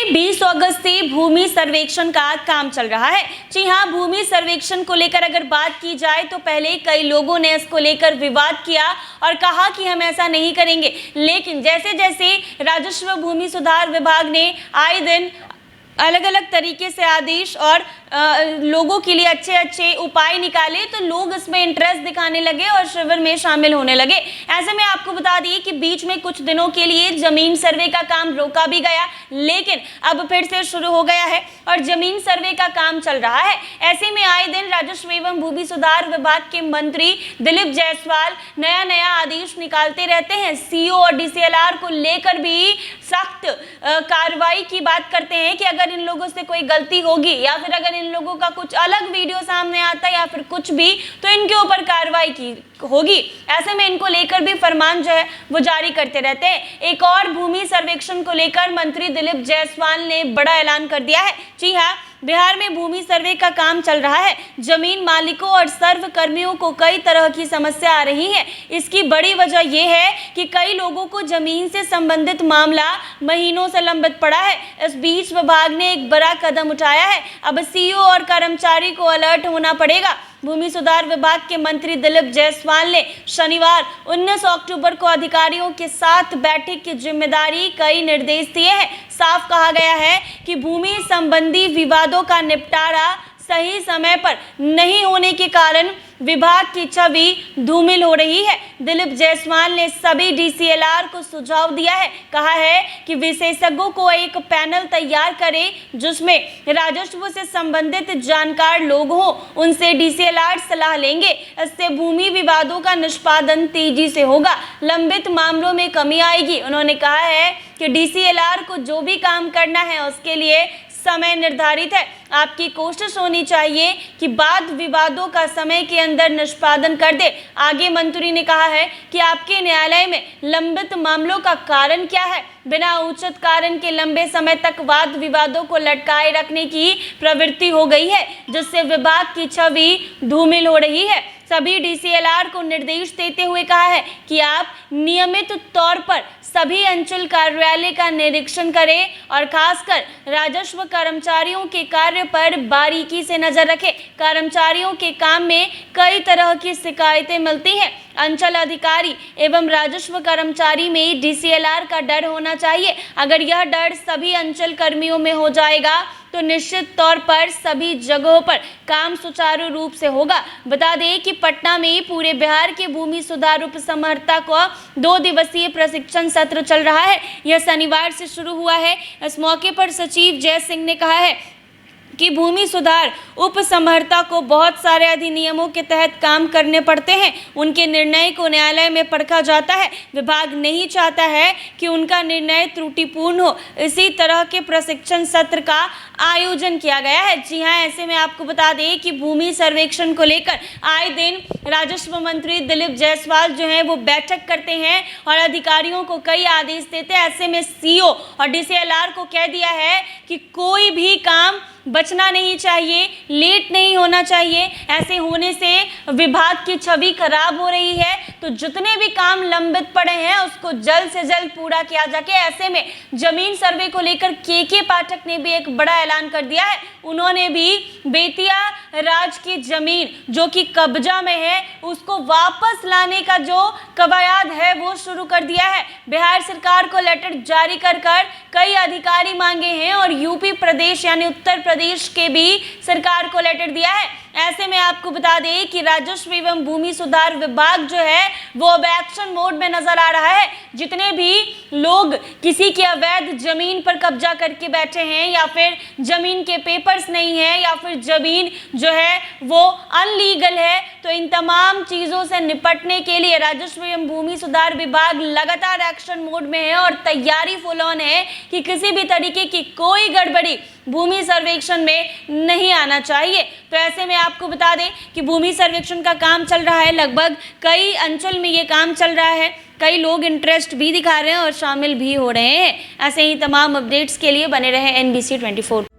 में 20 अगस्त से भूमि सर्वेक्षण का काम चल रहा है। जी हां, भूमि सर्वेक्षण को लेकर अगर बात की जाए तो पहले कई लोगों ने इसको लेकर विवाद किया और कहा कि हम ऐसा नहीं करेंगे, लेकिन जैसे जैसे राजस्व भूमि सुधार विभाग ने आए दिन अलग अलग तरीके से आदेश और लोगों के लिए अच्छे अच्छे उपाय निकाले तो लोग इसमें इंटरेस्ट दिखाने लगे और शिविर में शामिल होने लगे। ऐसे में आपको बता दिए कि बीच में कुछ दिनों के लिए जमीन सर्वे का काम रोका भी गया, लेकिन अब फिर से शुरू हो गया है और जमीन सर्वे का काम चल रहा है। ऐसे में आए दिन राजस्व एवं भूमि सुधार विभाग के मंत्री दिलीप जायसवाल नया नया आदेश निकालते रहते हैं। सीओ और डीसीएलआर को लेकर भी सख्त कार्रवाई की बात करते हैं कि अगर इन लोगों से कोई गलती होगी या फिर अगर इन लोगों का कुछ अलग वीडियो सामने आता है या फिर कुछ भी, तो इनके ऊपर कार्रवाई की होगी। ऐसे में इनको लेकर भी फरमान जो है वो जारी करते रहते हैं। एक और भूमि सर्वेक्षण को लेकर मंत्री दिलीप जायसवाल ने बड़ा ऐलान कर दिया है। जी हाँ, बिहार में भूमि सर्वे का काम चल रहा है। जमीन मालिकों और सर्व कर्मियों को कई तरह की समस्या आ रही है। इसकी बड़ी वजह यह है कि कई लोगों को जमीन से संबंधित मामला महीनों से लंबित पड़ा है। इस बीच विभाग ने एक बड़ा कदम उठाया है। अब सीईओ और कर्मचारी को अलर्ट होना पड़ेगा। भूमि सुधार विभाग के मंत्री दिलीप जायसवाल ने शनिवार 19 अक्टूबर को अधिकारियों के साथ बैठक की जिम्मेदारी कई निर्देश दिए हैं। साफ कहा गया है कि भूमि संबंधी विवादों का निपटारा सही समय पर नहीं होने के कारण विभाग की छवि धूमिल हो रही है। दिलीप जायसवाल ने सभी डीसीएलआर को सुझाव दिया है, कहा है कि विशेषज्ञों को एक पैनल तैयार करें जिसमें राजस्व से संबंधित जानकार लोग हों, उनसे डीसीएलआर सलाह लेंगे। इससे भूमि विवादों का निष्पादन तेजी से होगा, लंबित मामलों में कमी आएगी। उन्होंने कहा है कि डीसीएलआर को जो भी काम करना है उसके लिए समय निर्धारित है। आपकी कोशिश होनी चाहिए कि वाद विवादों का समय के अंदर निष्पादन कर दे। आगे मंत्री ने कहा है कि आपके न्यायालय में लंबित मामलों का कारण क्या है। बिना उचित कारण के लंबे समय तक वाद विवादों को लटकाए रखने की प्रवृत्ति हो गई है, जिससे विभाग की छवि धूमिल हो रही है। सभी डीसीएलआर को निर्देश देते हुए कहा है कि आप नियमित तौर पर सभी अंचल कार्यालय का निरीक्षण करें और खासकर राजस्व कर्मचारियों के कार्य पर बारीकी से नजर रखें। कर्मचारियों के काम में कई तरह की शिकायतें मिलती हैं। अंचल अधिकारी एवं राजस्व कर्मचारी में डीसीएलआर का डर होना चाहिए। अगर यह डर सभी अंचल कर्मियों में हो जाएगा तो निश्चित तौर पर सभी जगहों पर काम सुचारू रूप से होगा। बता दें कि पटना में पूरे बिहार के भूमि सुधार उपसमहर्ता को 2 दिवसीय प्रशिक्षण सत्र चल रहा है। यह शनिवार से शुरू हुआ है। इस मौके पर सचिव जय सिंह ने कहा है कि भूमि सुधार उपसमहर्ता को बहुत सारे अधिनियमों के तहत काम करने पड़ते हैं। उनके निर्णय को न्यायालय में परखा जाता है। विभाग नहीं चाहता है कि उनका निर्णय त्रुटिपूर्ण हो। इसी तरह के प्रशिक्षण सत्र का आयोजन किया गया है। जी हाँ, ऐसे में आपको बता दें कि भूमि सर्वेक्षण को लेकर आए दिन राजस्व मंत्री दिलीप जायसवाल जो है वो बैठक करते हैं और अधिकारियों को कई आदेश देते हैं। ऐसे में सीओ और डीसीएलआर को कह दिया है कि कोई भी काम बचना नहीं चाहिए, लेट नहीं होना चाहिए। ऐसे होने से विभाग की छवि खराब हो रही है, तो जितने भी काम लंबित पड़े हैं उसको जल्द से जल्द पूरा किया जाके। ऐसे में जमीन सर्वे को लेकर के पाठक ने भी एक बड़ा ऐलान कर दिया है। उन्होंने भी बेतिया राज की जमीन जो कि कब्जा में है उसको वापस लाने का जो कवायद है वो शुरू कर दिया है। बिहार सरकार को लेटर जारी कर कई अधिकारी मांगे हैं और यूपी प्रदेश यानी उत्तर प्रदेश के भी सरकार को लेटर दिया है। ऐसे में आपको बता दें कि राजस्व एवं भूमि सुधार विभाग जो है वो अब एक्शन मोड में नजर आ रहा है। जितने भी लोग किसी की अवैध जमीन पर कब्जा करके बैठे हैं या फिर जमीन के पेपर्स नहीं है या फिर जमीन जो है वो अनलीगल है, तो इन तमाम चीजों से निपटने के लिए राजस्व एवं भूमि सुधार विभाग लगातार एक्शन मोड में है और तैयारी फुल ऑन है कि किसी भी तरीके की कोई गड़बड़ी भूमि सर्वेक्षण में नहीं आना चाहिए। तो ऐसे में आपको बता दें कि भूमि सर्वेक्षण का काम चल रहा है। लगभग कई अंचल में ये काम चल रहा है। कई लोग इंटरेस्ट भी दिखा रहे हैं और शामिल भी हो रहे हैं। ऐसे ही तमाम अपडेट्स के लिए बने रहे NBC 24।